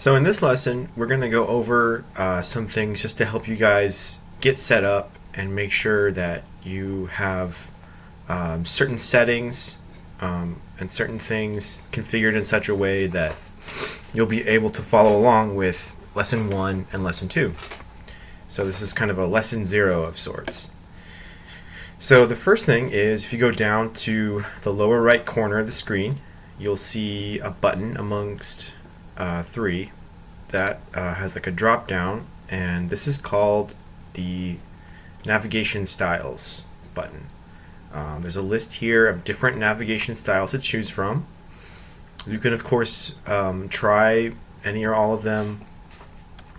So in this lesson, we're going to go over some things just to help you guys get set up and make sure that you have certain settings and certain things configured in such a way that you'll be able to follow along with lesson 1 and lesson 2. So this is kind of a lesson 0 of sorts. So the first thing is, if you go down to the lower right corner of the screen, you'll see a button amongst 3 that has like a drop down, and this is called the navigation styles button. There's a list here of different navigation styles to choose from. You can of course try any or all of them,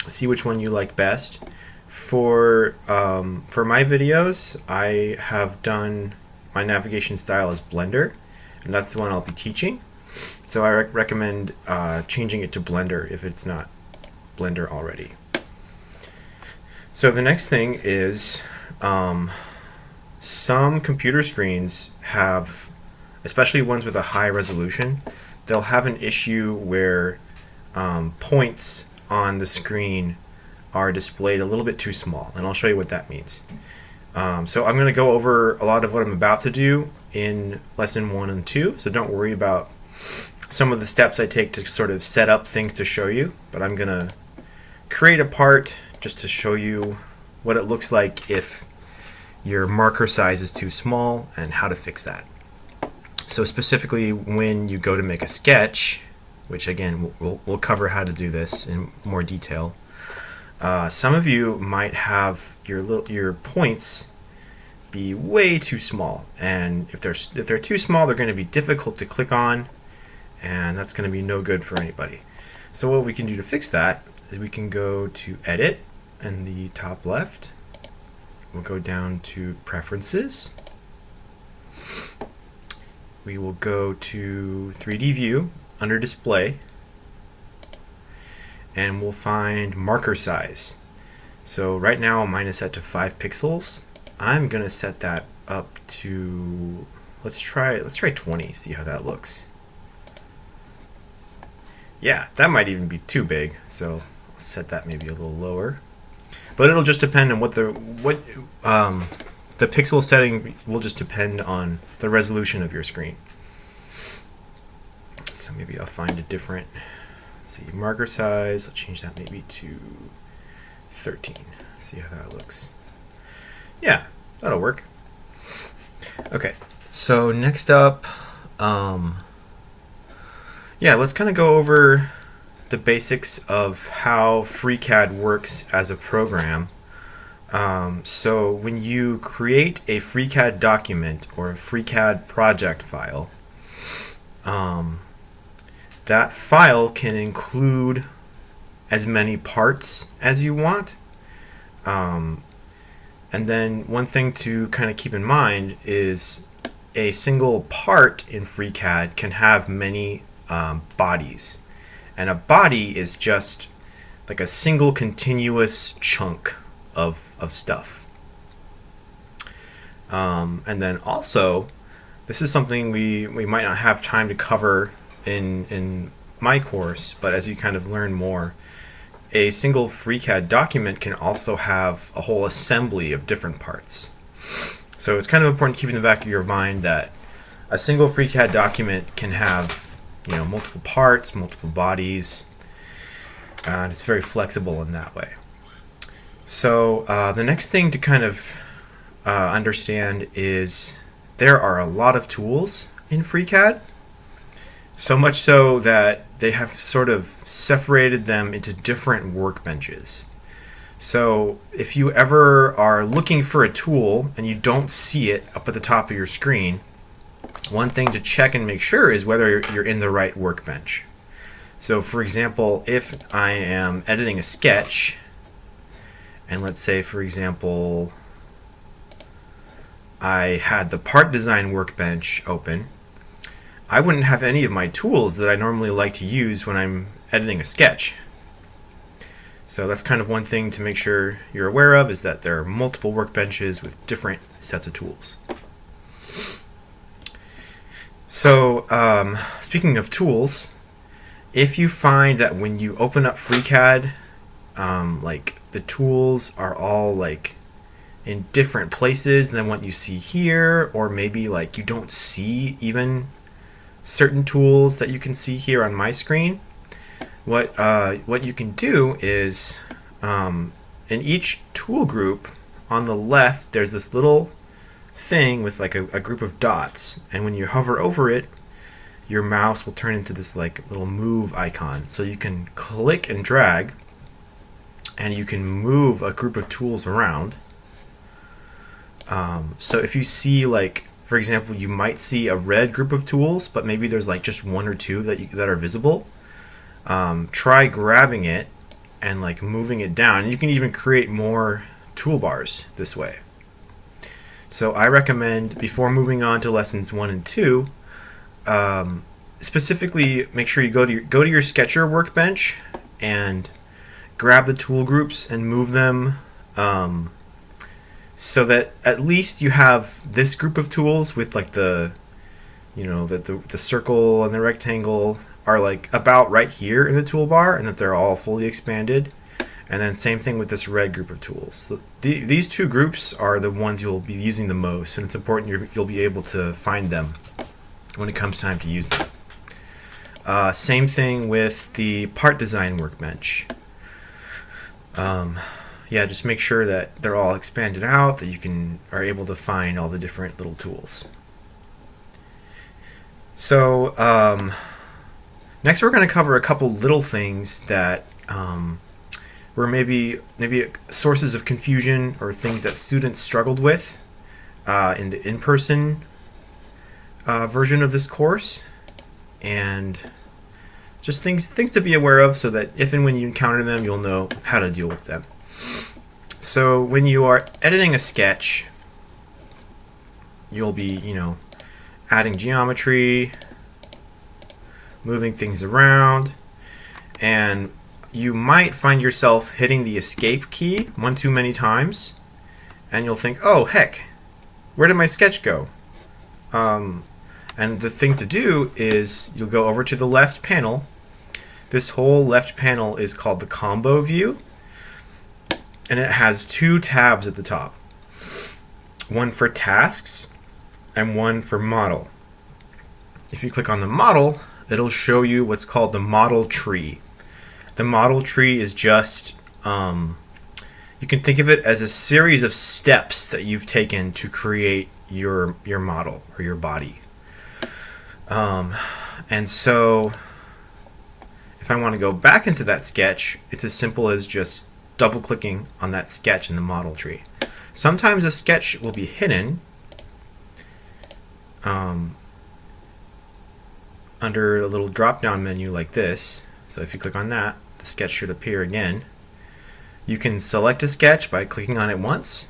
see which one you like best. For my videos, I have done my navigation style as Blender, and that's the one I'll be teaching. So I recommend changing it to Blender if it's not Blender already. So the next thing is some computer screens have, especially ones with a high resolution, they'll have an issue where points on the screen are displayed a little bit too small, and I'll show you what that means. So I'm going to go over a lot of what I'm about to do in lesson 1 and 2, so don't worry about some of the steps I take to sort of set up things to show you, but I'm going to create a part just to show you what it looks like if your marker size is too small and how to fix that. So specifically when you go to make a sketch, which again we'll cover how to do this in more detail, some of you might have your points be way too small, and if they're too small, they're going to be difficult to click on, and that's going to be no good for anybody. So what we can do to fix that is we can go to Edit in the top left. We'll go down to Preferences. We will go to 3D View under Display, and we'll find marker size. So right now mine is set to 5 pixels. I'm gonna set that up to, let's try 20, see how that looks. Yeah, that might even be too big, so I'll set that maybe a little lower. But it'll just depend on the pixel setting will just depend on the resolution of your screen. So maybe I'll find a different, let's see, marker size. I'll change that maybe to 13. See how that looks. Yeah, that'll work. Okay, so next up, yeah, let's kind of go over the basics of how FreeCAD works as a program. So when you create a FreeCAD document or a FreeCAD project file, that file can include as many parts as you want. And then one thing to kind of keep in mind is a single part in FreeCAD can have many bodies. And a body is just like a single continuous chunk of stuff. And then also, this is something we might not have time to cover in my course, but as you kind of learn more, a single FreeCAD document can also have a whole assembly of different parts. So it's kind of important to keep in the back of your mind that a single FreeCAD document can have, you know, multiple parts, multiple bodies, and it's very flexible in that way. So the next thing to kind of understand is there are a lot of tools in FreeCAD, so much so that they have sort of separated them into different workbenches. So if you ever are looking for a tool and you don't see it up at the top of your screen, one thing to check and make sure is whether you're in the right workbench. So for example, if I am editing a sketch, and let's say for example I had the part design workbench open, I wouldn't have any of my tools that I normally like to use when I'm editing a sketch. So that's kind of one thing to make sure you're aware of, is that there are multiple workbenches with different sets of tools. So speaking of tools, if you find that when you open up FreeCAD, like the tools are all like in different places than what you see here, or maybe like you don't see even certain tools that you can see here on my screen, what you can do is in each tool group on the left there's this little thing with like a group of dots, and when you hover over it your mouse will turn into this like little move icon, so you can click and drag and you can move a group of tools around. So if you see, like for example, you might see a red group of tools but maybe there's like just one or two that are visible, try grabbing it and like moving it down, and you can even create more toolbars this way. So I recommend, before moving on to lessons 1 and 2, specifically make sure you go to your Sketcher workbench and grab the tool groups and move them so that at least you have this group of tools with like the circle and the rectangle are like about right here in the toolbar, and that they're all fully expanded. And then same thing with this red group of tools. So these two groups are the ones you'll be using the most, and it's important you'll be able to find them when it comes time to use them. Same thing with the part design workbench. Yeah, just make sure that they're all expanded out, that you are able to find all the different little tools. So next we're going to cover a couple little things that were maybe sources of confusion or things that students struggled with in the in-person version of this course, and just things to be aware of so that if and when you encounter them you'll know how to deal with them. So when you are editing a sketch, you'll be adding geometry, moving things around, and you might find yourself hitting the escape key one too many times, and you'll think, oh heck, where did my sketch go? And the thing to do is you'll go over to the left panel. This whole left panel is called the combo view, and it has two tabs at the top, one for tasks and one for model. If you click on the model, it'll show you what's called the model tree. The model tree is just, you can think of it as a series of steps that you've taken to create your model or your body. And so if I want to go back into that sketch, it's as simple as just double clicking on that sketch in the model tree. Sometimes a sketch will be hidden under a little drop down menu like this. So if you click on that, the sketch should appear again. You can select a sketch by clicking on it once,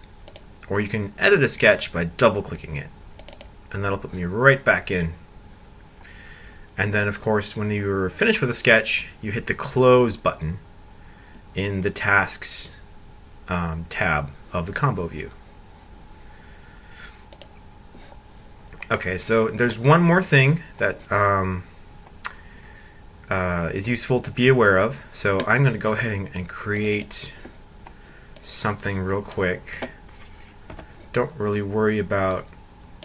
or you can edit a sketch by double clicking it, and that'll put me right back in. And then of course when you're finished with a sketch, you hit the close button in the tasks tab of the combo view. Okay, so there's one more thing that is useful to be aware of. So I'm going to go ahead and create something real quick. Don't really worry about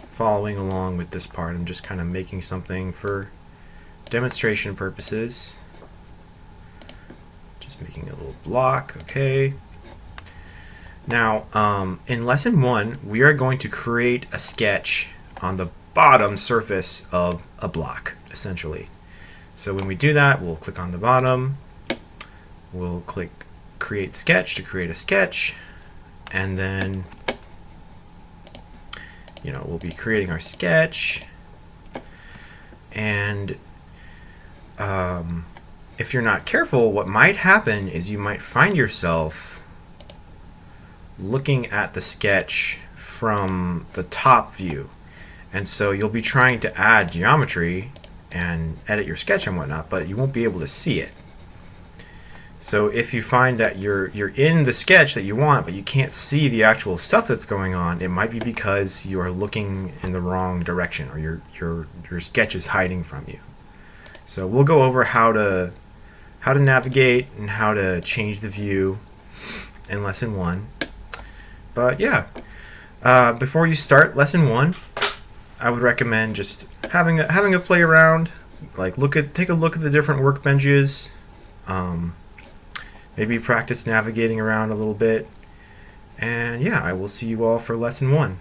following along with this part. I'm just kind of making something for demonstration purposes. Just making a little block. Okay. Now, in lesson 1, we are going to create a sketch on the bottom surface of a block, essentially. So when we do that, we'll click on the bottom, we'll click create sketch to create a sketch, and then we'll be creating our sketch. And if you're not careful, what might happen is you might find yourself looking at the sketch from the top view, and so you'll be trying to add geometry and edit your sketch and whatnot, but you won't be able to see it. So if you find that you're in the sketch that you want, but you can't see the actual stuff that's going on, it might be because you are looking in the wrong direction, or your sketch is hiding from you. So we'll go over how to navigate and how to change the view in lesson 1. But yeah, before you start lesson 1, I would recommend just having a play around, like take a look at the different workbenches, maybe practice navigating around a little bit, and yeah, I will see you all for lesson 1.